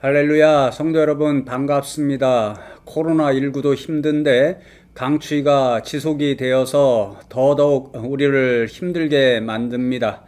할렐루야, 성도 여러분 반갑습니다. 코로나19도 힘든데 강추위가 지속이 되어서 더더욱 우리를 힘들게 만듭니다.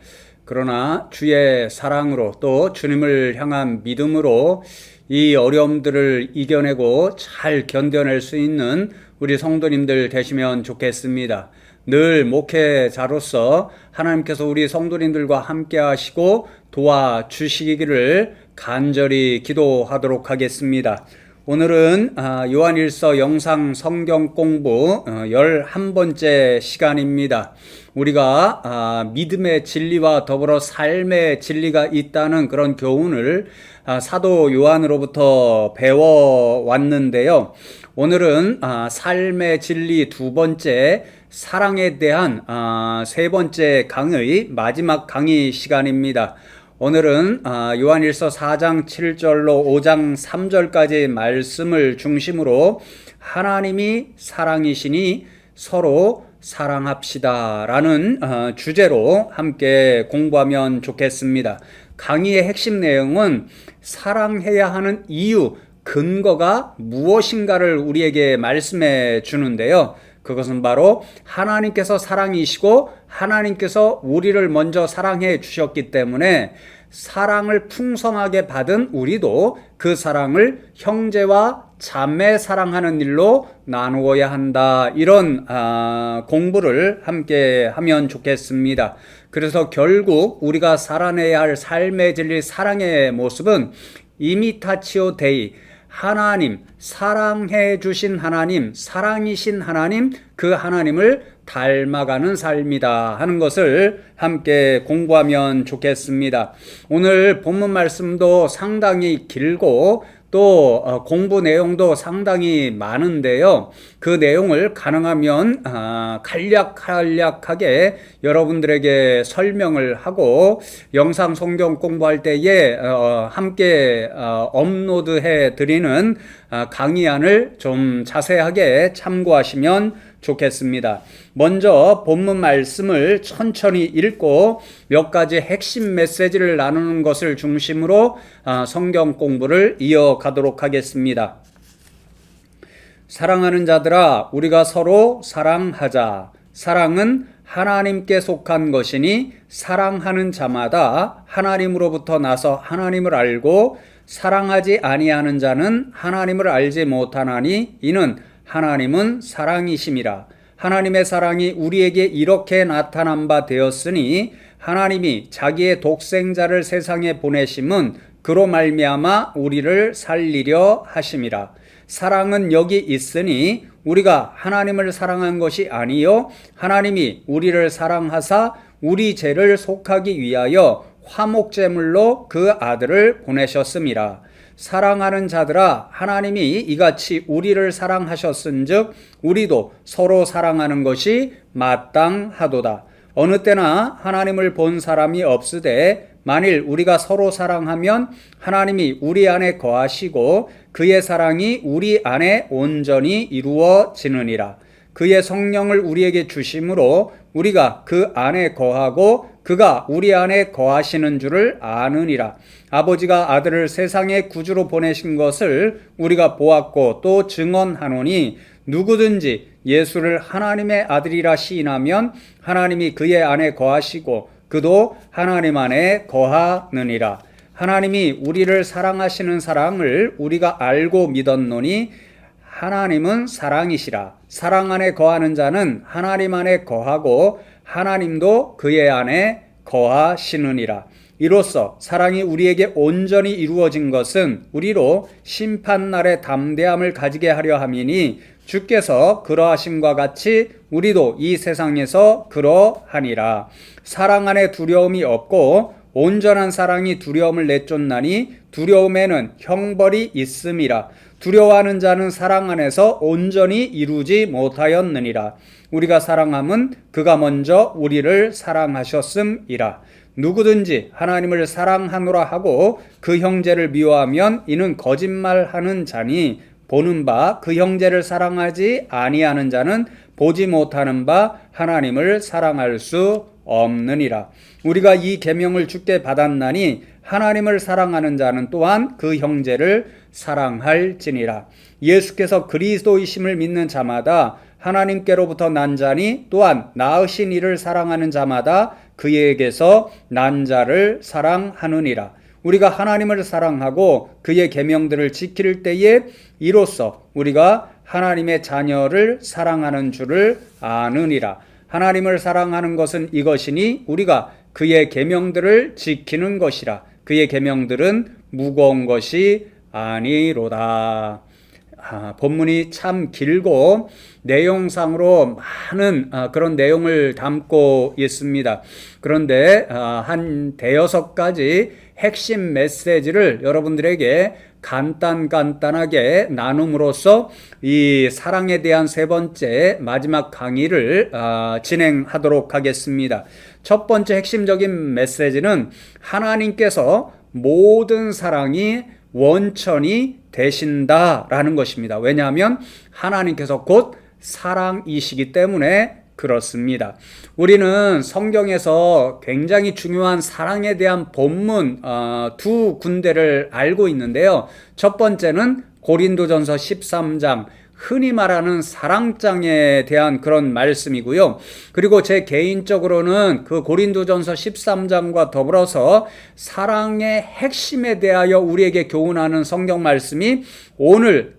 그러나 주의 사랑으로 또 주님을 향한 믿음으로 이 어려움들을 이겨내고 잘 견뎌낼 수 있는 우리 성도님들 되시면 좋겠습니다. 늘 목회자로서 하나님께서 우리 성도님들과 함께 하시고 도와주시기를 간절히 기도하도록 하겠습니다. 오늘은 요한일서 영상 성경 공부 11번째 시간입니다. 우리가 믿음의 진리와 더불어 삶의 진리가 있다는 그런 교훈을 사도 요한으로부터 배워왔는데요. 오늘은 삶의 진리 두 번째, 사랑에 대한 세 번째 강의, 마지막 강의 시간입니다. 오늘은 요한일서 4장 7절로 5장 3절까지 말씀을 중심으로 하나님이 사랑이시니 서로 사랑합시다 라는 주제로 함께 공부하면 좋겠습니다. 강의의 핵심 내용은 사랑해야 하는 이유, 근거가 무엇인가를 우리에게 말씀해 주는데요. 그것은 바로 하나님께서 사랑이시고 하나님께서 우리를 먼저 사랑해 주셨기 때문에 사랑을 풍성하게 받은 우리도 그 사랑을 형제와 자매 사랑하는 일로 나누어야 한다. 이런 공부를 함께 하면 좋겠습니다. 그래서 결국 우리가 살아내야 할 삶의 진리, 사랑의 모습은 이미타치오 데이, 하나님, 사랑해 주신 하나님, 사랑이신 하나님, 그 하나님을 닮아가는 삶이다 하는 것을 함께 공부하면 좋겠습니다. 오늘 본문 말씀도 상당히 길고 또 공부 내용도 상당히 많은데요. 그 내용을 가능하면 간략하게 여러분들에게 설명을 하고 영상 성경 공부할 때에 함께 업로드해 드리는 강의안을 좀 자세하게 참고하시면 좋겠습니다. 먼저 본문 말씀을 천천히 읽고 몇 가지 핵심 메시지를 나누는 것을 중심으로 성경 공부를 이어가도록 하겠습니다. 사랑하는 자들아, 우리가 서로 사랑하자. 사랑은 하나님께 속한 것이니 사랑하는 자마다 하나님으로부터 나서 하나님을 알고 사랑하지 아니하는 자는 하나님을 알지 못하나니 이는 하나님은 사랑이심이라. 하나님의 사랑이 우리에게 이렇게 나타난 바 되었으니 하나님이 자기의 독생자를 세상에 보내심은 그로 말미암아 우리를 살리려 하심이라. 사랑은 여기 있으니 우리가 하나님을 사랑한 것이 아니요 하나님이 우리를 사랑하사 우리 죄를 속하기 위하여 화목제물로 그 아들을 보내셨음이라. 사랑하는 자들아, 하나님이 이같이 우리를 사랑하셨은즉 우리도 서로 사랑하는 것이 마땅하도다. 어느 때나 하나님을 본 사람이 없으되 만일 우리가 서로 사랑하면 하나님이 우리 안에 거하시고 그의 사랑이 우리 안에 온전히 이루어지느니라. 그의 성령을 우리에게 주심으로 우리가 그 안에 거하고 그가 우리 안에 거하시는 줄을 아느니라. 아버지가 아들을 세상의 구주로 보내신 것을 우리가 보았고 또 증언하노니 누구든지 예수를 하나님의 아들이라 시인하면 하나님이 그의 안에 거하시고 그도 하나님 안에 거하느니라. 하나님이 우리를 사랑하시는 사랑을 우리가 알고 믿었노니 하나님은 사랑이시라. 사랑 안에 거하는 자는 하나님 안에 거하고 하나님도 그의 안에 거하시느니라. 이로써 사랑이 우리에게 온전히 이루어진 것은 우리로 심판날의 담대함을 가지게 하려 함이니 주께서 그러하심과 같이 우리도 이 세상에서 그러하니라. 사랑 안에 두려움이 없고 온전한 사랑이 두려움을 내쫓나니 두려움에는 형벌이 있음이라. 두려워하는 자는 사랑 안에서 온전히 이루지 못하였느니라. 우리가 사랑함은 그가 먼저 우리를 사랑하셨음이라. 누구든지 하나님을 사랑하노라 하고 그 형제를 미워하면 이는 거짓말하는 자니 보는 바 그 형제를 사랑하지 아니하는 자는 보지 못하는 바 하나님을 사랑할 수 없느니라. 우리가 이 계명을 주께 받았나니 하나님을 사랑하는 자는 또한 그 형제를 사랑할지니라. 예수께서 그리스도이심을 믿는 자마다 하나님께로부터 난 자니 또한 낳으신 이를 사랑하는 자마다 그에게서 난 자를 사랑하느니라. 우리가 하나님을 사랑하고 그의 계명들을 지킬 때에 이로써 우리가 하나님의 자녀를 사랑하는 줄을 아느니라. 하나님을 사랑하는 것은 이것이니 우리가 그의 계명들을 지키는 것이라. 그의 계명들은 무거운 것이 아니로다. 본문이 참 길고 내용상으로 많은 그런 내용을 담고 있습니다. 그런데 한 대여섯 가지 핵심 메시지를 여러분들에게 간단하게 나눔으로써 이 사랑에 대한 세 번째 마지막 강의를 진행하도록 하겠습니다. 첫 번째 핵심적인 메시지는 하나님께서 모든 사랑이 원천이 되신다라는 것입니다. 왜냐하면 하나님께서 곧 사랑이시기 때문에 그렇습니다. 우리는 성경에서 굉장히 중요한 사랑에 대한 본문 두 군데를 알고 있는데요. 첫 번째는 고린도전서 13장, 흔히 말하는 사랑장에 대한 그런 말씀이고요. 그리고 제 개인적으로는 그 고린도전서 13장과 더불어서 사랑의 핵심에 대하여 우리에게 교훈하는 성경 말씀이 오늘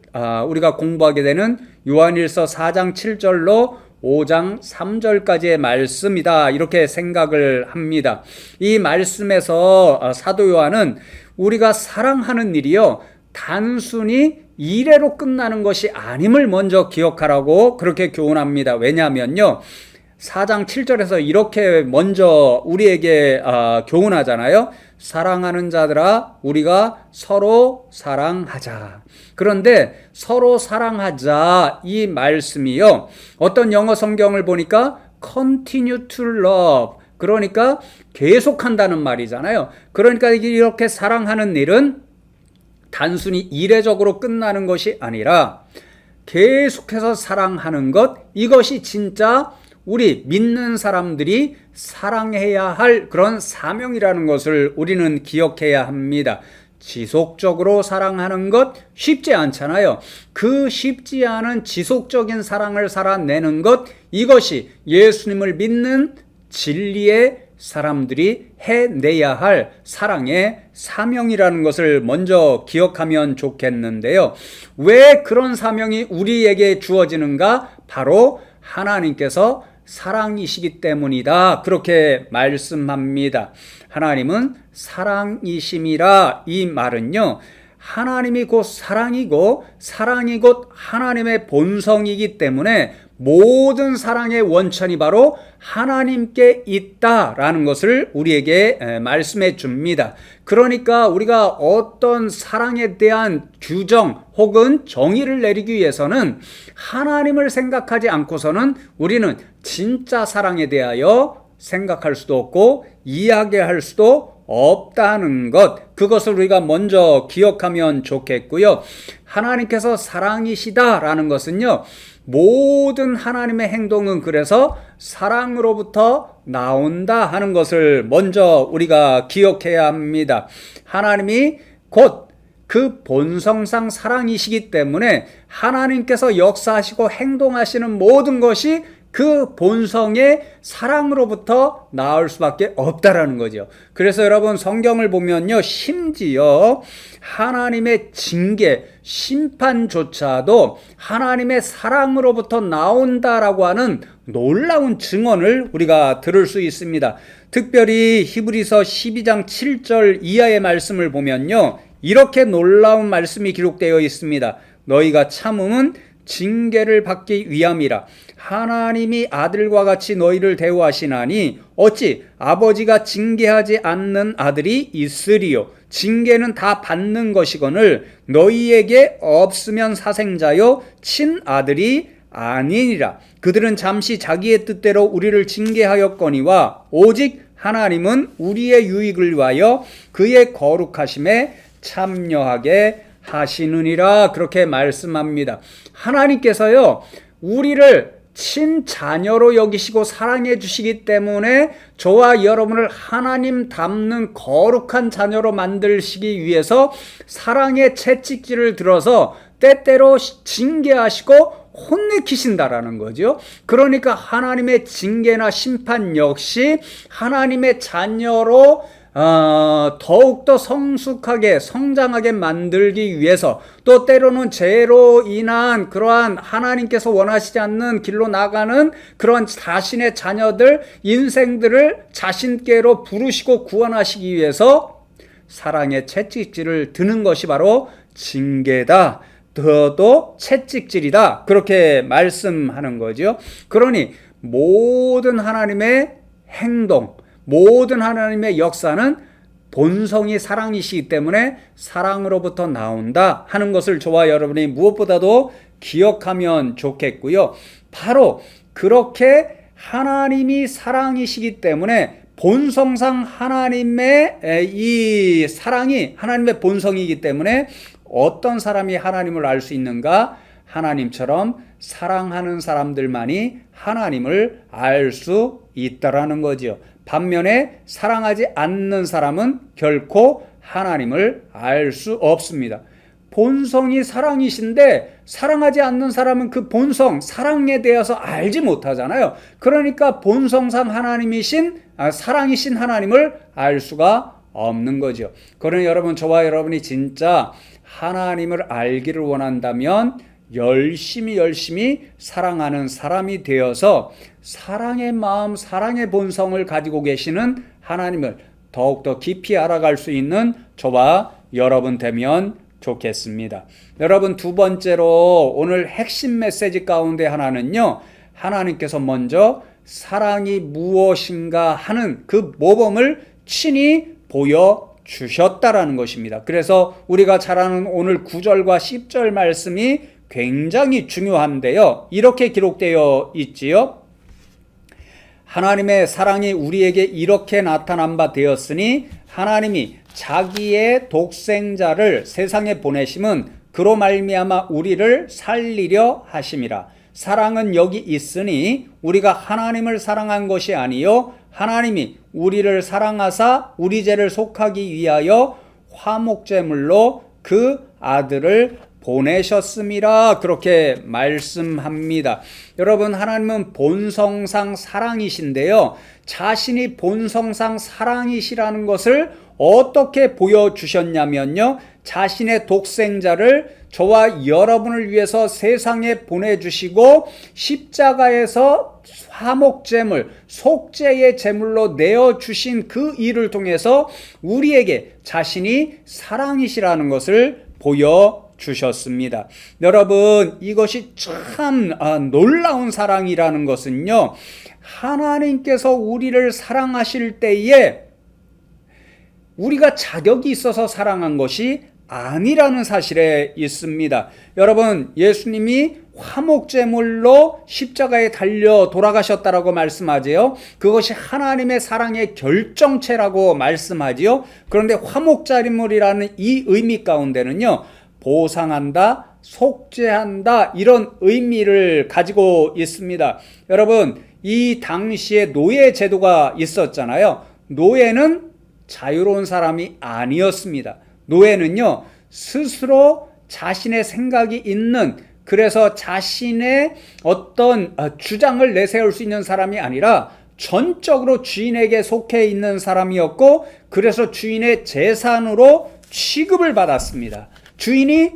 우리가 공부하게 되는 요한일서 4장 7절로 5장 3절까지의 말씀이다, 이렇게 생각을 합니다. 이 말씀에서 사도 요한은 우리가 사랑하는 일이요 단순히 이래로 끝나는 것이 아님을 먼저 기억하라고 그렇게 교훈합니다. 왜냐하면요 4장 7절에서 이렇게 먼저 우리에게 교훈하잖아요. 사랑하는 자들아 우리가 서로 사랑하자. 그런데 서로 사랑하자 이 말씀이요 어떤 영어 성경을 보니까 continue to love, 그러니까 계속한다는 말이잖아요. 그러니까 이렇게 사랑하는 일은 단순히 이례적으로 끝나는 것이 아니라 계속해서 사랑하는 것, 이것이 진짜 우리 믿는 사람들이 사랑해야 할 그런 사명이라는 것을 우리는 기억해야 합니다. 지속적으로 사랑하는 것 쉽지 않잖아요. 그 쉽지 않은 지속적인 사랑을 살아내는 것, 이것이 예수님을 믿는 진리의 사람들이 해내야 할 사랑의 사명이라는 것을 먼저 기억하면 좋겠는데요. 왜 그런 사명이 우리에게 주어지는가? 바로 하나님께서 사랑이시기 때문이다, 그렇게 말씀합니다. 하나님은 사랑이심이라, 이 말은요 하나님이 곧 사랑이고 사랑이 곧 하나님의 본성이기 때문에 모든 사랑의 원천이 바로 하나님께 있다라는 것을 우리에게 말씀해 줍니다. 그러니까 우리가 어떤 사랑에 대한 규정 혹은 정의를 내리기 위해서는 하나님을 생각하지 않고서는 우리는 진짜 사랑에 대하여 생각할 수도 없고 이야기할 수도 없다는 것, 그것을 우리가 먼저 기억하면 좋겠고요. 하나님께서 사랑이시다라는 것은요 모든 하나님의 행동은 그래서 사랑으로부터 나온다 하는 것을 먼저 우리가 기억해야 합니다. 하나님이 곧 그 본성상 사랑이시기 때문에 하나님께서 역사하시고 행동하시는 모든 것이 그 본성의 사랑으로부터 나올 수밖에 없다라는 거죠. 그래서 여러분 성경을 보면요 심지어 하나님의 징계, 심판조차도 하나님의 사랑으로부터 나온다라고 하는 놀라운 증언을 우리가 들을 수 있습니다. 특별히 히브리서 12장 7절 이하의 말씀을 보면요 이렇게 놀라운 말씀이 기록되어 있습니다. 너희가 참음은 징계를 받기 위함이라. 하나님이 아들과 같이 너희를 대우하시나니 어찌 아버지가 징계하지 않는 아들이 있으리요. 징계는 다 받는 것이거늘 너희에게 없으면 사생자요 친아들이 아니니라. 그들은 잠시 자기의 뜻대로 우리를 징계하였거니와 오직 하나님은 우리의 유익을 위하여 그의 거룩하심에 참여하게 하시느니라, 그렇게 말씀합니다. 하나님께서요 우리를 친자녀로 여기시고 사랑해 주시기 때문에 저와 여러분을 하나님 닮는 거룩한 자녀로 만드시기 위해서 사랑의 채찍질을 들어서 때때로 징계하시고 혼내키신다라는 거죠. 그러니까 하나님의 징계나 심판 역시 하나님의 자녀로 더욱더 성숙하게 성장하게 만들기 위해서, 또 때로는 죄로 인한 그러한 하나님께서 원하시지 않는 길로 나가는 그런 자신의 자녀들 인생들을 자신께로 부르시고 구원하시기 위해서 사랑의 채찍질을 드는 것이 바로 징계다, 더도 채찍질이다, 그렇게 말씀하는 거죠. 그러니 모든 하나님의 행동, 모든 하나님의 역사는 본성이 사랑이시기 때문에 사랑으로부터 나온다 하는 것을 저와 여러분이 무엇보다도 기억하면 좋겠고요. 바로 그렇게 하나님이 사랑이시기 때문에 본성상 하나님의 이 사랑이 하나님의 본성이기 때문에 어떤 사람이 하나님을 알 수 있는가? 하나님처럼 사랑하는 사람들만이 하나님을 알 수 있다라는 거지요. 반면에 사랑하지 않는 사람은 결코 하나님을 알 수 없습니다. 본성이 사랑이신데 사랑하지 않는 사람은 그 본성, 사랑에 대해서 알지 못하잖아요. 그러니까 본성상 하나님이신, 사랑이신 하나님을 알 수가 없는 거죠. 그러니 여러분, 저와 여러분이 진짜 하나님을 알기를 원한다면 열심히 사랑하는 사람이 되어서 사랑의 마음, 사랑의 본성을 가지고 계시는 하나님을 더욱더 깊이 알아갈 수 있는 저와 여러분 되면 좋겠습니다. 여러분, 두 번째로 오늘 핵심 메시지 가운데 하나는요, 하나님께서 먼저 사랑이 무엇인가 하는 그 모범을 친히 보여주셨다라는 것입니다. 그래서 우리가 잘 아는 오늘 9절과 10절 말씀이 굉장히 중요한데요. 이렇게 기록되어 있지요. 하나님의 사랑이 우리에게 이렇게 나타난 바 되었으니 하나님이 자기의 독생자를 세상에 보내심은 그로 말미암아 우리를 살리려 하심이라. 사랑은 여기 있으니 우리가 하나님을 사랑한 것이 아니요 하나님이 우리를 사랑하사 우리 죄를 속하기 위하여 화목제물로 그 아들을 보내셨음이라, 그렇게 말씀합니다. 여러분, 하나님은 본성상 사랑이신데요, 자신이 본성상 사랑이시라는 것을 어떻게 보여주셨냐면요, 자신의 독생자를 저와 여러분을 위해서 세상에 보내주시고 십자가에서 화목제물, 속죄의 제물로 내어주신 그 일을 통해서 우리에게 자신이 사랑이시라는 것을 보여주셨습니다. 여러분, 이것이 참 놀라운 사랑이라는 것은요, 하나님께서 우리를 사랑하실 때에 우리가 자격이 있어서 사랑한 것이 아니라는 사실에 있습니다. 여러분, 예수님이 화목제물로 십자가에 달려 돌아가셨다라고 말씀하지요. 그것이 하나님의 사랑의 결정체라고 말씀하지요. 그런데 화목제물이라는 이 의미 가운데는요, 보상한다, 속죄한다, 이런 의미를 가지고 있습니다. 여러분, 이 당시에 노예 제도가 있었잖아요. 노예는 자유로운 사람이 아니었습니다. 노예는요, 스스로 자신의 생각이 있는, 그래서 자신의 어떤 주장을 내세울 수 있는 사람이 아니라 전적으로 주인에게 속해 있는 사람이었고, 그래서 주인의 재산으로 취급을 받았습니다. 주인이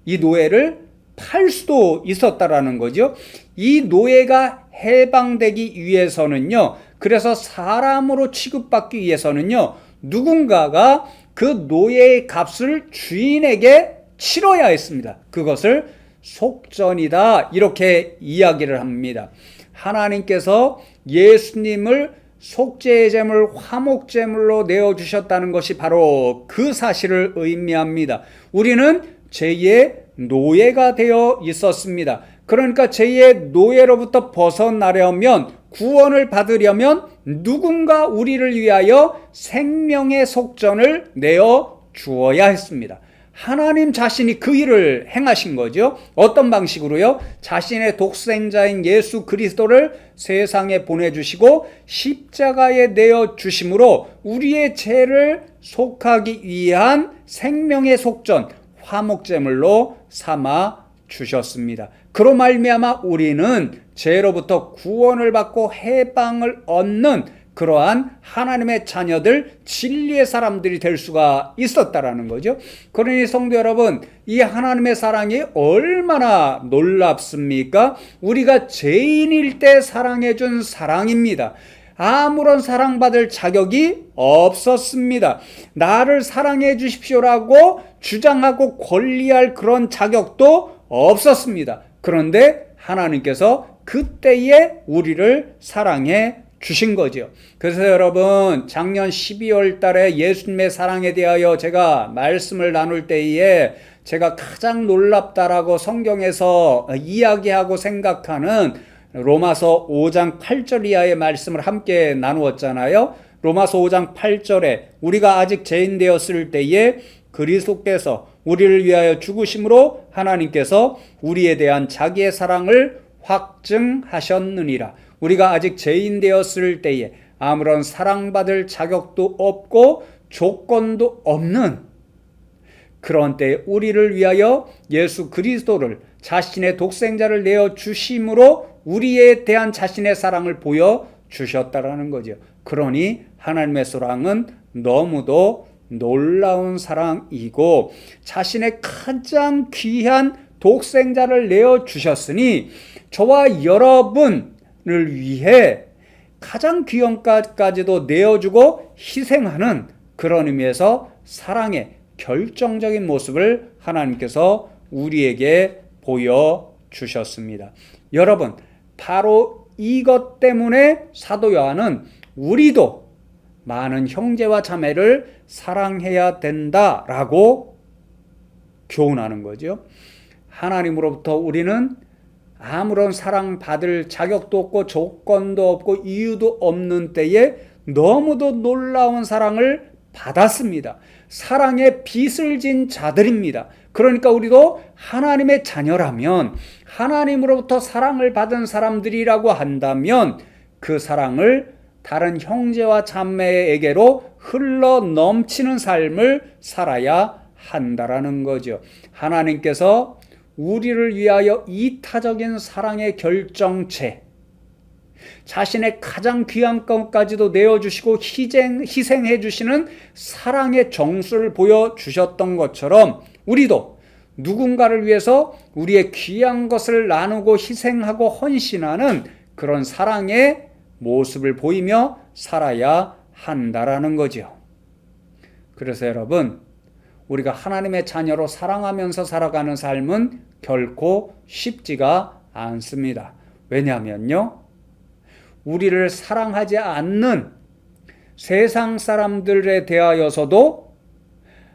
이 노예를 팔 수도 있었다라는 거죠. 이 노예가 해방되기 위해서는요, 그래서 사람으로 취급받기 위해서는요, 누군가가 그 노예의 값을 주인에게 치러야 했습니다. 그것을 속전이다, 이렇게 이야기를 합니다. 하나님께서 예수님을 속죄의 제물, 화목제물로 내어주셨다는 것이 바로 그 사실을 의미합니다. 우리는 죄의 노예가 되어 있었습니다. 그러니까 죄의 노예로부터 벗어나려면, 구원을 받으려면 누군가 우리를 위하여 생명의 속전을 내어 주어야 했습니다. 하나님 자신이 그 일을 행하신 거죠. 어떤 방식으로요? 자신의 독생자인 예수 그리스도를 세상에 보내주시고 십자가에 내어주심으로 우리의 죄를 속하기 위한 생명의 속전, 화목제물로 삼아 주셨습니다. 그로 말미암아 우리는 죄로부터 구원을 받고 해방을 얻는 그러한 하나님의 자녀들, 진리의 사람들이 될 수가 있었다라는 거죠. 그러니 성도 여러분, 이 하나님의 사랑이 얼마나 놀랍습니까? 우리가 죄인일 때 사랑해 준 사랑입니다. 아무런 사랑받을 자격이 없었습니다. 나를 사랑해 주십시오라고 주장하고 권리할 그런 자격도 없었습니다. 그런데 하나님께서 그때에 우리를 사랑해 주신 거죠. 그래서 여러분, 작년 12월 달에 예수님의 사랑에 대하여 제가 말씀을 나눌 때에 제가 가장 놀랍다라고 성경에서 이야기하고 생각하는 로마서 5장 8절 이하의 말씀을 함께 나누었잖아요. 로마서 5장 8절에 우리가 아직 죄인 되었을 때에 그리스도께서 우리를 위하여 죽으심으로 하나님께서 우리에 대한 자기의 사랑을 확증하셨느니라. 우리가 아직 죄인 되었을 때에 아무런 사랑받을 자격도 없고 조건도 없는 그런 때에 우리를 위하여 예수 그리스도를 자신의 독생자를 내어주심으로 우리에 대한 자신의 사랑을 보여주셨다라는 거죠. 그러니 하나님의 사랑은 너무도 놀라운 사랑이고 자신의 가장 귀한 독생자를 내어주셨으니 저와 여러분을 위해 가장 귀한 것까지도 내어주고 희생하는 그런 의미에서 사랑의 결정적인 모습을 하나님께서 우리에게 보여주셨습니다. 여러분, 바로 이것 때문에 사도 요한은 우리도 많은 형제와 자매를 사랑해야 된다라고 교훈하는 거죠. 하나님으로부터 우리는 아무런 사랑받을 자격도 없고 조건도 없고 이유도 없는 때에 너무도 놀라운 사랑을 받았습니다. 사랑의 빚을 진 자들입니다. 그러니까 우리도 하나님의 자녀라면 하나님으로부터 사랑을 받은 사람들이라고 한다면 그 사랑을 다른 형제와 자매에게로 흘러 넘치는 삶을 살아야 한다라는 거죠. 하나님께서 우리를 위하여 이타적인 사랑의 결정체, 자신의 가장 귀한 것까지도 내어주시고 희생해 주시는 사랑의 정수를 보여주셨던 것처럼 우리도 누군가를 위해서 우리의 귀한 것을 나누고 희생하고 헌신하는 그런 사랑의 모습을 보이며 살아야 한다라는 거죠. 그래서 여러분, 우리가 하나님의 자녀로 사랑하면서 살아가는 삶은 결코 쉽지가 않습니다. 왜냐하면요, 우리를 사랑하지 않는 세상 사람들에 대하여서도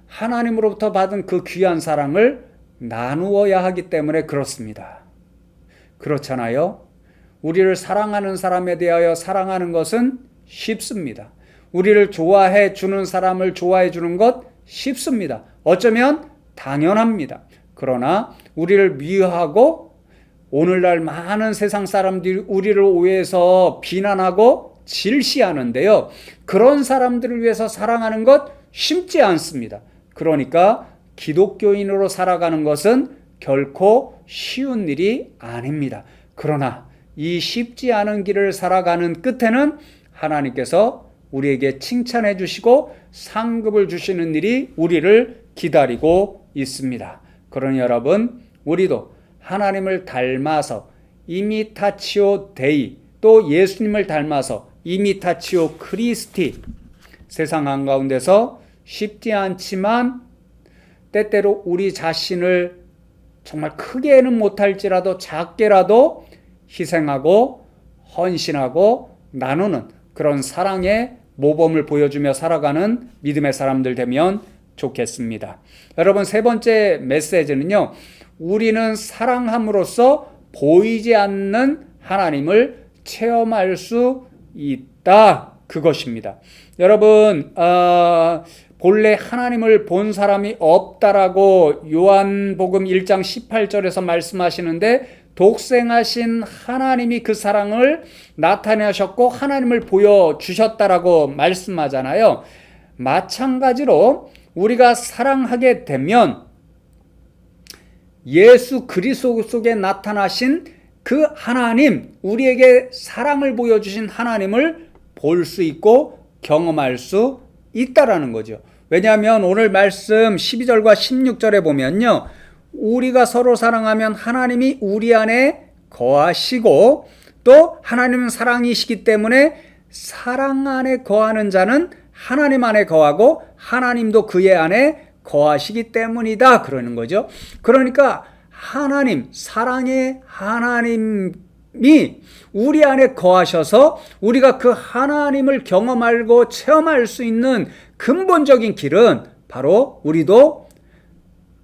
하나님으로부터 받은 그 귀한 사랑을 나누어야 하기 때문에 그렇습니다. 그렇잖아요? 우리를 사랑하는 사람에 대하여 사랑하는 것은 쉽습니다. 우리를 좋아해 주는 사람을 좋아해 주는 것 쉽습니다. 어쩌면 당연합니다. 그러나 우리를 미워하고 오늘날 많은 세상 사람들이 우리를 오해해서 비난하고 질시하는데요. 그런 사람들을 위해서 사랑하는 것 쉽지 않습니다. 그러니까 기독교인으로 살아가는 것은 결코 쉬운 일이 아닙니다. 그러나 이 쉽지 않은 길을 살아가는 끝에는 하나님께서 우리에게 칭찬해 주시고 상급을 주시는 일이 우리를 기다리고 있습니다. 그러니 여러분, 우리도 하나님을 닮아서 이미타치오 데이, 또 예수님을 닮아서 이미타치오 크리스티, 세상 한가운데서 쉽지 않지만 때때로 우리 자신을 정말 크게는 못할지라도 작게라도 희생하고 헌신하고 나누는 그런 사랑의 모범을 보여주며 살아가는 믿음의 사람들 되면 좋겠습니다. 여러분, 세 번째 메시지는요, 우리는 사랑함으로써 보이지 않는 하나님을 체험할 수 있다 그것입니다. 여러분, 본래 하나님을 본 사람이 없다라고 요한복음 1장 18절에서 말씀하시는데, 독생하신 하나님이 그 사랑을 나타내셨고 하나님을 보여주셨다라고 말씀하잖아요. 마찬가지로 우리가 사랑하게 되면 예수 그리스도 속에 나타나신 그 하나님, 우리에게 사랑을 보여주신 하나님을 볼 수 있고 경험할 수 있다라는 거죠. 왜냐하면 오늘 말씀 12절과 16절에 보면요, 우리가 서로 사랑하면 하나님이 우리 안에 거하시고, 또 하나님은 사랑이시기 때문에 사랑 안에 거하는 자는 하나님 안에 거하고 하나님도 그의 안에 거하시기 때문이다 그러는 거죠. 그러니까 하나님, 사랑의 하나님이 우리 안에 거하셔서 우리가 그 하나님을 경험하고 체험할 수 있는 근본적인 길은 바로 우리도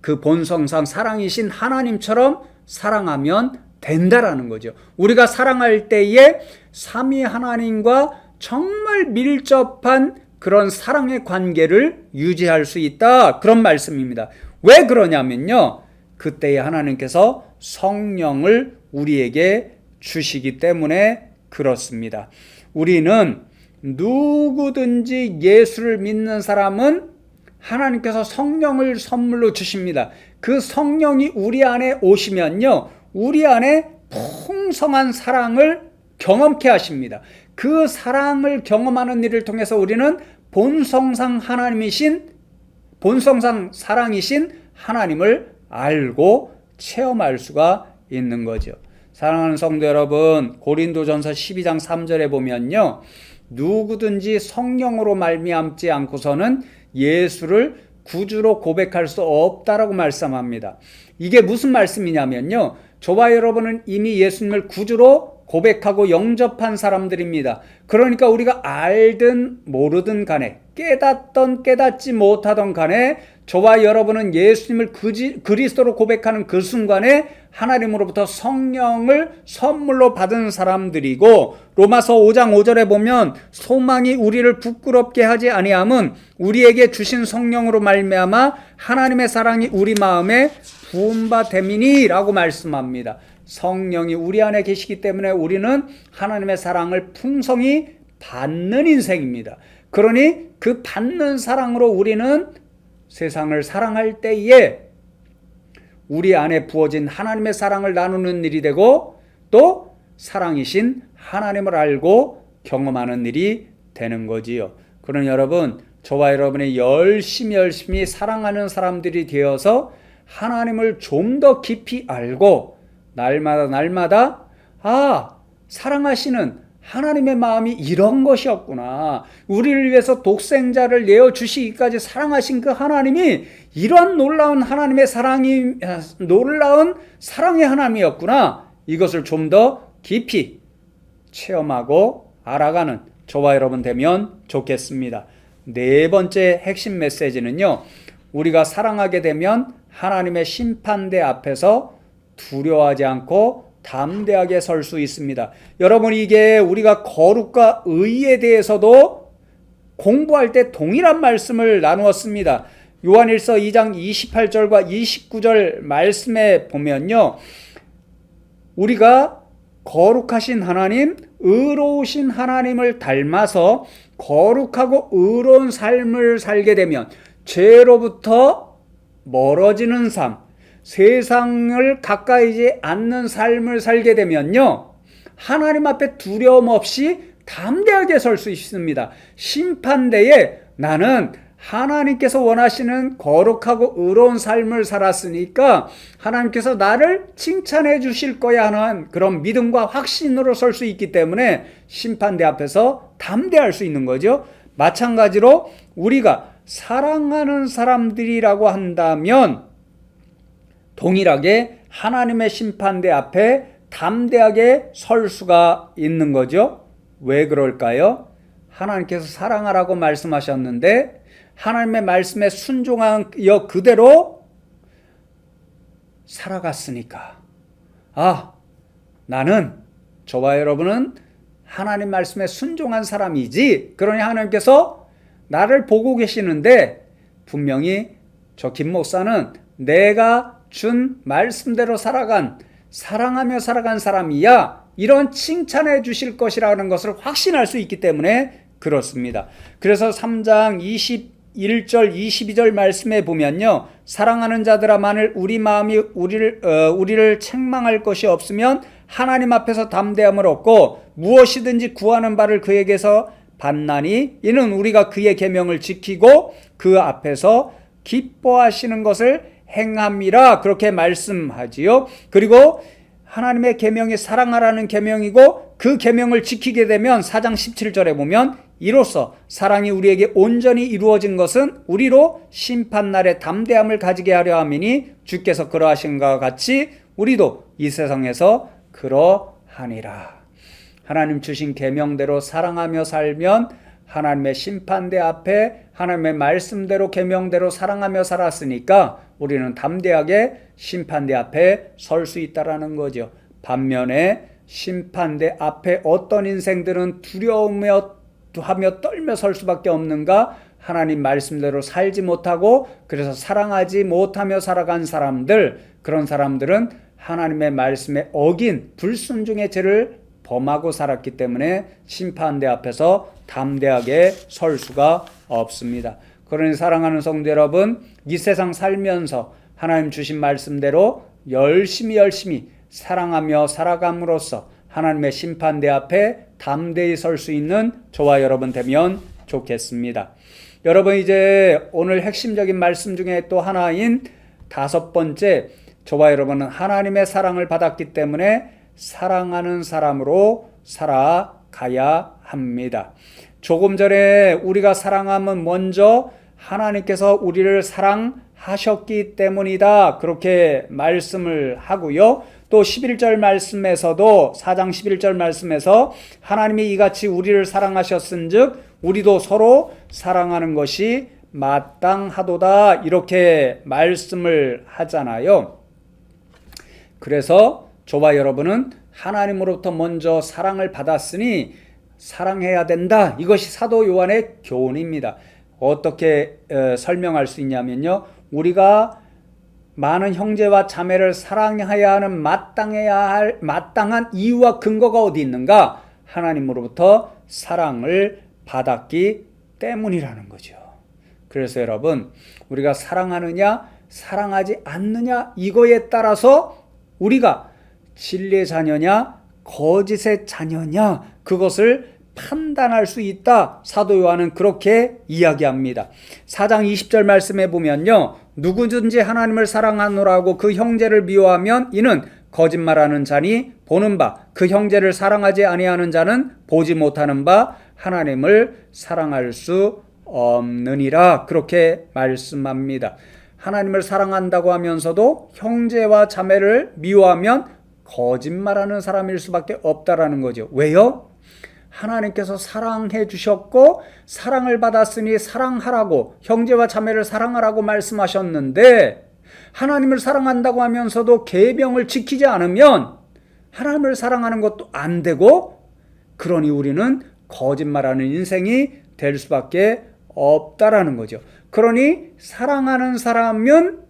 그 본성상 사랑이신 하나님처럼 사랑하면 된다라는 거죠. 우리가 사랑할 때에 삼위 하나님과 정말 밀접한 그런 사랑의 관계를 유지할 수 있다, 그런 말씀입니다. 왜 그러냐면요, 그때에 하나님께서 성령을 우리에게 주시기 때문에 그렇습니다. 우리는 누구든지 예수를 믿는 사람은 하나님께서 성령을 선물로 주십니다. 그 성령이 우리 안에 오시면요, 우리 안에 풍성한 사랑을 경험케 하십니다. 그 사랑을 경험하는 일을 통해서 우리는 본성상 사랑이신 하나님을 알고 체험할 수가 있는 거죠. 사랑하는 성도 여러분, 고린도전서 12장 3절에 보면요, 누구든지 성령으로 말미암지 않고서는 예수를 구주로 고백할 수 없다라고 말씀합니다. 이게 무슨 말씀이냐면요, 저와 여러분은 이미 예수님을 구주로 고백하고 영접한 사람들입니다. 그러니까 우리가 알든 모르든 간에, 깨닫던 깨닫지 못하던 간에 저와 여러분은 예수님을 그리스도로 고백하는 그 순간에 하나님으로부터 성령을 선물로 받은 사람들이고, 로마서 5장 5절에 보면 소망이 우리를 부끄럽게 하지 아니함은 우리에게 주신 성령으로 말미암아 하나님의 사랑이 우리 마음에 부은 바 됨이니라고 말씀합니다. 성령이 우리 안에 계시기 때문에 우리는 하나님의 사랑을 풍성히 받는 인생입니다. 그러니 그 받는 사랑으로 우리는 세상을 사랑할 때에 우리 안에 부어진 하나님의 사랑을 나누는 일이 되고, 또 사랑이신 하나님을 알고 경험하는 일이 되는 거지요. 그러니 여러분, 저와 여러분이 열심히 사랑하는 사람들이 되어서 하나님을 좀 더 깊이 알고 날마다 사랑하시는 하나님의 마음이 이런 것이었구나, 우리를 위해서 독생자를 내어주시기까지 사랑하신 그 하나님이 이런 놀라운 사랑의 하나님이었구나, 이것을 좀 더 깊이 체험하고 알아가는 저와 여러분 되면 좋겠습니다. 네 번째 핵심 메시지는요, 우리가 사랑하게 되면 하나님의 심판대 앞에서 두려워하지 않고 담대하게 설 수 있습니다. 여러분, 이게 우리가 거룩과 의에 대해서도 공부할 때 동일한 말씀을 나누었습니다. 요한일서 2장 28절과 29절 말씀에 보면요, 우리가 거룩하신 하나님, 의로우신 하나님을 닮아서 거룩하고 의로운 삶을 살게 되면 죄로부터 멀어지는 삶, 세상을 가까이지 않는 삶을 살게 되면요, 하나님 앞에 두려움 없이 담대하게 설 수 있습니다. 심판대에 나는 하나님께서 원하시는 거룩하고 의로운 삶을 살았으니까 하나님께서 나를 칭찬해 주실 거야 하는 그런 믿음과 확신으로 설 수 있기 때문에 심판대 앞에서 담대할 수 있는 거죠. 마찬가지로 우리가 사랑하는 사람들이라고 한다면 동일하게 하나님의 심판대 앞에 담대하게 설 수가 있는 거죠. 왜 그럴까요? 하나님께서 사랑하라고 말씀하셨는데 하나님의 말씀에 순종하여 그대로 살아갔으니까, 나는, 저와 여러분은 하나님 말씀에 순종한 사람이지. 그러니 하나님께서 나를 보고 계시는데 분명히 저 김 목사는 내가 준 말씀대로 사랑하며 살아간 사람이야, 이런 칭찬해 주실 것이라는 것을 확신할 수 있기 때문에 그렇습니다. 그래서 3장 21절 22절 말씀에 보면요, 사랑하는 자들아 만일 우리 마음이 우리를 책망할 것이 없으면 하나님 앞에서 담대함을 얻고 무엇이든지 구하는 바를 그에게서 받나니 이는 우리가 그의 계명을 지키고 그 앞에서 기뻐하시는 것을 행함이라, 그렇게 말씀하지요. 그리고 하나님의 계명이 사랑하라는 계명이고 그 계명을 지키게 되면 4장 17절에 보면 이로써 사랑이 우리에게 온전히 이루어진 것은 우리로 심판날에 담대함을 가지게 하려 함이니 주께서 그러하신 것과 같이 우리도 이 세상에서 그러하니라. 하나님 주신 계명대로 사랑하며 살면 하나님의 심판대 앞에 하나님의 말씀대로 계명대로 사랑하며 살았으니까 우리는 담대하게 심판대 앞에 설 수 있다라는 거죠. 반면에 심판대 앞에 어떤 인생들은 두려워하며 떨며 설 수밖에 없는가? 하나님 말씀대로 살지 못하고 그래서 사랑하지 못하며 살아간 사람들, 그런 사람들은 하나님의 말씀에 어긴 불순종의 죄를 범하고 살았기 때문에 심판대 앞에서 담대하게 설 수가 없습니다. 그러니 사랑하는 성도 여러분, 이 세상 살면서 하나님 주신 말씀대로 열심히 사랑하며 살아감으로써 하나님의 심판대 앞에 담대히 설 수 있는 저와 여러분 되면 좋겠습니다. 여러분, 이제 오늘 핵심적인 말씀 중에 또 하나인 5번째, 저와 여러분은 하나님의 사랑을 받았기 때문에 사랑하는 사람으로 살아가야 합니다. 조금 전에 우리가 사랑함은 먼저 하나님께서 우리를 사랑하셨기 때문이다, 그렇게 말씀을 하고요. 또 11절 말씀에서도 4장 11절 말씀에서 하나님이 이같이 우리를 사랑하셨은즉 우리도 서로 사랑하는 것이 마땅하도다, 이렇게 말씀을 하잖아요. 그래서 저와 여러분은 하나님으로부터 먼저 사랑을 받았으니 사랑해야 된다, 이것이 사도 요한의 교훈입니다. 어떻게 설명할 수 있냐면요, 우리가 많은 형제와 자매를 사랑해야 하는 마땅한 이유와 근거가 어디 있는가? 하나님으로부터 사랑을 받았기 때문이라는 거죠. 그래서 여러분, 우리가 사랑하느냐 사랑하지 않느냐, 이거에 따라서 우리가 진리의 자녀냐 거짓의 자녀냐, 그것을 판단할 수 있다, 사도 요한은 그렇게 이야기합니다. 4장 20절 말씀에 보면요, 누구든지 하나님을 사랑하노라고 그 형제를 미워하면 이는 거짓말하는 자니 보는 바 그 형제를 사랑하지 아니하는 자는 보지 못하는 바 하나님을 사랑할 수 없느니라, 그렇게 말씀합니다. 하나님을 사랑한다고 하면서도 형제와 자매를 미워하면 거짓말하는 사람일 수밖에 없다라는 거죠. 왜요? 하나님께서 사랑해 주셨고 사랑을 받았으니 사랑하라고, 형제와 자매를 사랑하라고 말씀하셨는데 하나님을 사랑한다고 하면서도 계명을 지키지 않으면 하나님을 사랑하는 것도 안 되고, 그러니 우리는 거짓말하는 인생이 될 수밖에 없다라는 거죠. 그러니 사랑하는 사람은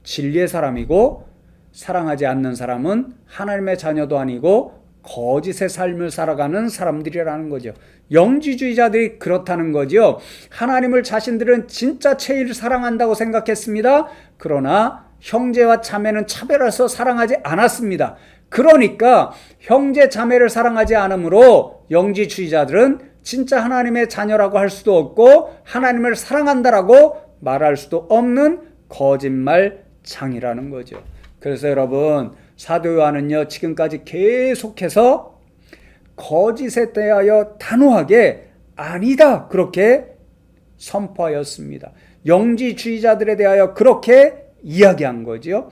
진리의 사람이고 사랑하지 않는 사람은 하나님의 자녀도 아니고 거짓의 삶을 살아가는 사람들이라는 거죠. 영지주의자들이 그렇다는 거죠. 하나님을 자신들은 진짜 제일 사랑한다고 생각했습니다. 그러나 형제와 자매는 차별해서 사랑하지 않았습니다. 그러니까 형제 자매를 사랑하지 않으므로 영지주의자들은 진짜 하나님의 자녀라고 할 수도 없고 하나님을 사랑한다라고 말할 수도 없는 거짓말장이라는 거죠. 그래서 여러분, 사도 요한은요, 지금까지 계속해서 거짓에 대하여 단호하게 아니다, 그렇게 선포하였습니다. 영지주의자들에 대하여 그렇게 이야기한 거죠.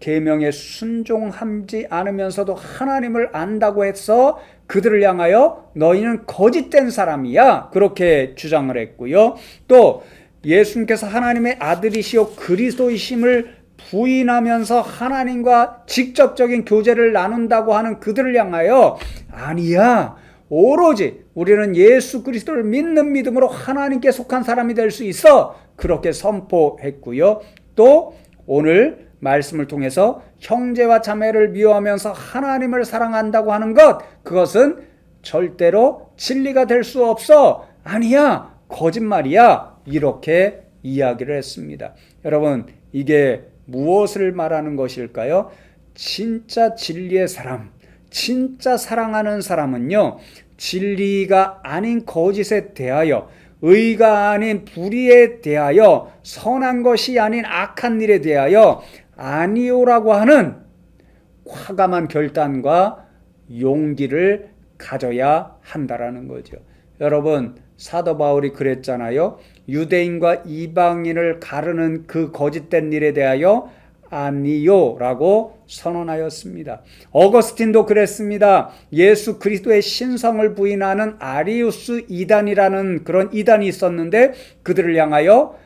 계명에 순종하지 않으면서도 하나님을 안다고 해서 그들을 향하여 너희는 거짓된 사람이야, 그렇게 주장을 했고요. 또 예수님께서 하나님의 아들이시오 그리스도이심을 부인하면서 하나님과 직접적인 교제를 나눈다고 하는 그들을 향하여 아니야, 오로지 우리는 예수 그리스도를 믿는 믿음으로 하나님께 속한 사람이 될 수 있어. 그렇게 선포했고요. 또 오늘 말씀을 통해서 형제와 자매를 미워하면서 하나님을 사랑한다고 하는 것, 그것은 절대로 진리가 될 수 없어. 아니야, 거짓말이야. 이렇게 이야기를 했습니다. 여러분, 이게 무엇을 말하는 것일까요? 진짜 진리의 사람, 진짜 사랑하는 사람은요, 진리가 아닌 거짓에 대하여, 의가 아닌 불의에 대하여, 선한 것이 아닌 악한 일에 대하여 아니오라고 하는 과감한 결단과 용기를 가져야 한다라는 거죠. 여러분, 사도 바울이 그랬잖아요. 유대인과 이방인을 가르는 그 거짓된 일에 대하여 아니요라고 선언하였습니다. 어거스틴도 그랬습니다. 예수 그리스도의 신성을 부인하는 아리우스 이단이라는 그런 이단이 있었는데 그들을 향하여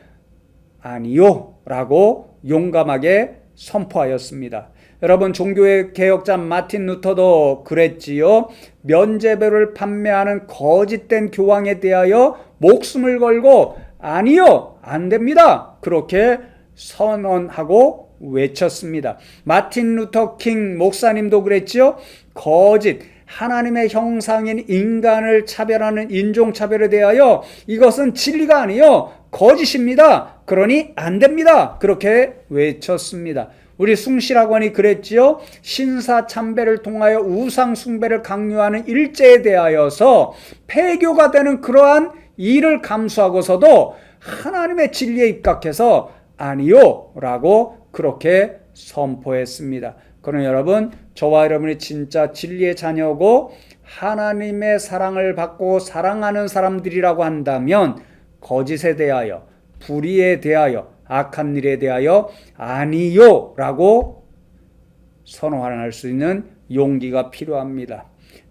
아니요라고 용감하게 선포하였습니다. 여러분, 종교의 개혁자 마틴 루터도 그랬지요. 면죄부를 판매하는 거짓된 교황에 대하여 목숨을 걸고 아니요, 안 됩니다. 그렇게 선언하고 외쳤습니다. 마틴 루터 킹 목사님도 그랬지요. 거짓, 하나님의 형상인 인간을 차별하는 인종차별에 대하여 이것은 진리가 아니요, 거짓입니다. 그러니 안 됩니다. 그렇게 외쳤습니다. 우리 숭실학원이 그랬지요. 신사참배를 통하여 우상숭배를 강요하는 일제에 대하여서 폐교가 되는 그러한 일을 감수하고서도 하나님의 진리에 입각해서 아니요 라고 그렇게 선포했습니다. 그러나 여러분, 저와 여러분이 진짜 진리의 자녀고 하나님의 사랑을 받고 사랑하는 사람들이라고 한다면 거짓에 대하여, 불의에 대하여, 악한 일에 대하여 아니요 라고 선언할 수 있는 용기가 필요합니다.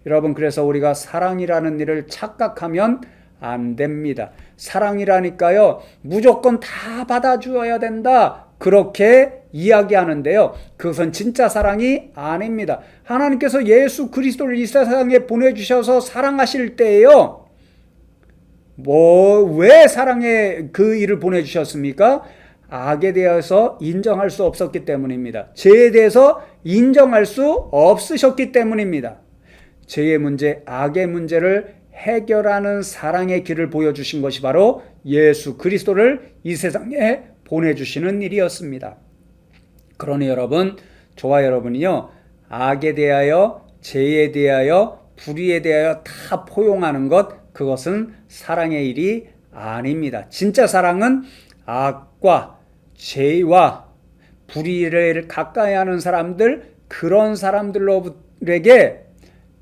여러분, 그래서 우리가 사랑이라는 일을 착각하면 안 됩니다. 사랑이라니까요, 무조건 다 받아주어야 된다, 그렇게 이야기하는데요, 그것은 진짜 사랑이 아닙니다. 하나님께서 예수 그리스도를 이 세상에 보내주셔서 사랑하실 때에요, 왜 사랑의 그 일을 보내주셨습니까? 악에 대해서 인정할 수 없었기 때문입니다. 죄에 대해서 인정할 수 없으셨기 때문입니다. 죄의 문제, 악의 문제를 해결하는 사랑의 길을 보여주신 것이 바로 예수 그리스도를 이 세상에 보내주시는 일이었습니다. 그러니 여러분, 저와 여러분이요, 악에 대하여, 죄에 대하여, 불의에 대하여 다 포용하는 것, 그것은 사랑의 일이 아닙니다. 진짜 사랑은 악과 죄와 불의를 가까이 하는 사람들, 그런 사람들에게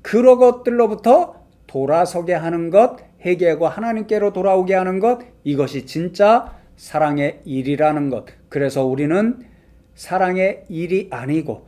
그런 것들로부터 돌아서게 하는 것, 회개하고 하나님께로 돌아오게 하는 것, 이것이 진짜 사랑의 일이라는 것. 그래서 우리는 사랑의 일이 아니고,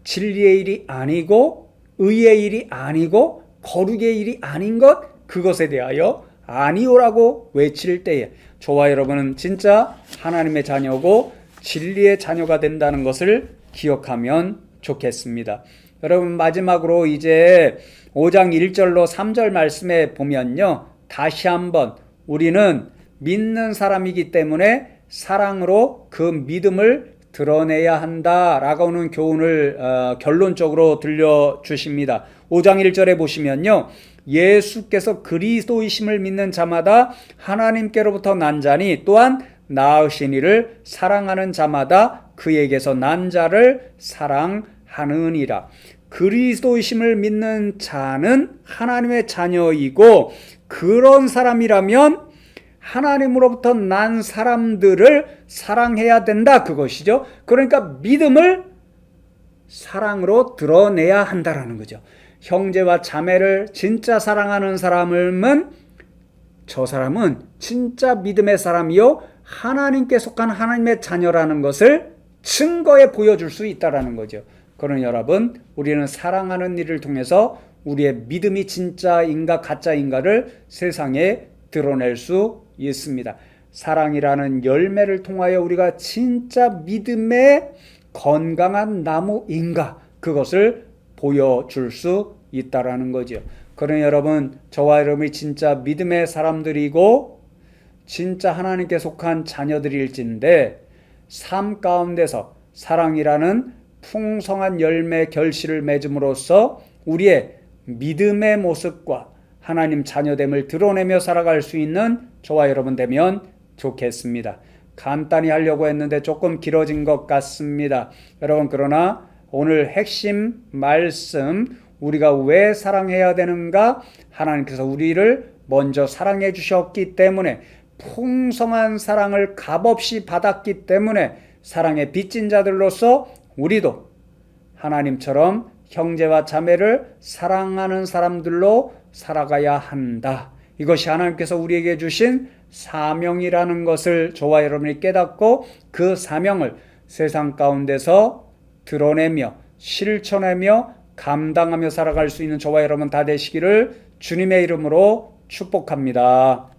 진리의 일이 아니고, 의의 일이 아니고, 거룩의 일이 아닌 것, 그것에 대하여 아니오라고 외칠 때에 저와 여러분은 진짜 하나님의 자녀고 진리의 자녀가 된다는 것을 기억하면 좋겠습니다. 여러분, 마지막으로 이제 5장 1절로 3절 말씀에 보면요, 다시 한번 우리는 믿는 사람이기 때문에 사랑으로 그 믿음을 드러내야 한다라고 하는 교훈을 결론적으로 들려주십니다. 5장 1절에 보시면요, 예수께서 그리스도이심을 믿는 자마다 하나님께로부터 난 자니 또한 낳으신 이를 사랑하는 자마다 그에게서 난 자를 사랑하느니라. 그리스도이심을 믿는 자는 하나님의 자녀이고, 그런 사람이라면 하나님으로부터 난 사람들을 사랑해야 된다, 그것이죠. 그러니까 믿음을 사랑으로 드러내야 한다라는 거죠. 형제와 자매를 진짜 사랑하는 사람은, 저 사람은 진짜 믿음의 사람이요, 하나님께 속한 하나님의 자녀라는 것을 증거해 보여줄 수 있다라는 거죠. 그러나 여러분, 우리는 사랑하는 일을 통해서 우리의 믿음이 진짜인가 가짜인가를 세상에 드러낼 수 있습니다. 사랑이라는 열매를 통하여 우리가 진짜 믿음의 건강한 나무인가, 그것을 보여줄 수 있다라는 거죠. 그러니 여러분, 저와 여러분이 진짜 믿음의 사람들이고 진짜 하나님께 속한 자녀들일진데 삶 가운데서 사랑이라는 풍성한 열매 결실을 맺음으로써 우리의 믿음의 모습과 하나님 자녀됨을 드러내며 살아갈 수 있는 저와 여러분 되면 좋겠습니다. 간단히 하려고 했는데 조금 길어진 것 같습니다. 여러분, 그러나 오늘 핵심 말씀, 우리가 왜 사랑해야 되는가? 하나님께서 우리를 먼저 사랑해 주셨기 때문에, 풍성한 사랑을 값없이 받았기 때문에 사랑의 빚진 자들로서 우리도 하나님처럼 형제와 자매를 사랑하는 사람들로 살아가야 한다. 이것이 하나님께서 우리에게 주신 사명이라는 것을 저와 여러분이 깨닫고 그 사명을 세상 가운데서 드러내며 실천하며 감당하며 살아갈 수 있는 저와 여러분 다 되시기를 주님의 이름으로 축복합니다.